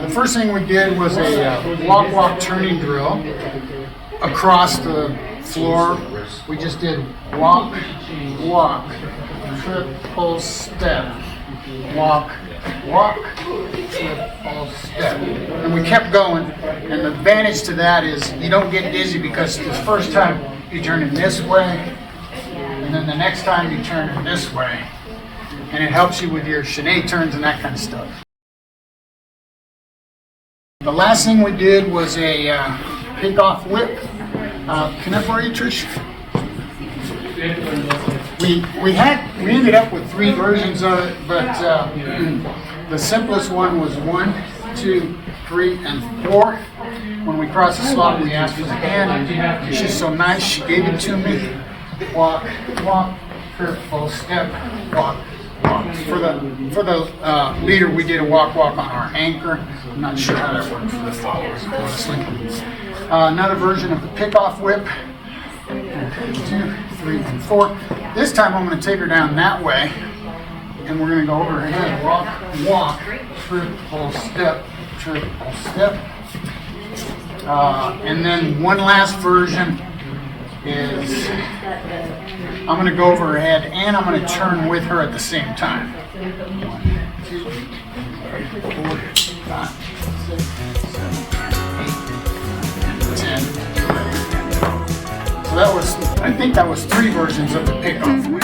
The first thing we did was a walk-walk turning drill across the floor. We just did walk, walk, triple step, walk, walk, triple step. And we kept going. And the advantage to that is you don't get dizzy because the first time you turn it this way, and then the next time you turn it this way. And it helps you with your chaîné turns and that kind of stuff. The last thing we did was a pick-off whip. Can I borrow you, Trish? We ended up with 3 versions of it, but the simplest one was 1, 2, 3, and 4. When we crossed the slot, we asked for the hand. She's so nice, she gave it to me. Walk, walk, triple step, walk, walk. For the leader, we did a walk, walk on our anchor. I'm not sure how that worked for the followers, honestly. Another version of the pick-off whip. 1, 2, 3, and 4. This time I'm going to take her down that way, and we're going to go over her head. Walk, walk, triple step, triple step. And then one last version is I'm going to go over her head and I'm going to turn with her at the same time. 1, 2, 3, 4, 5, 6, 7, 8, 10. So I think that was 3 versions of the pick-off whip.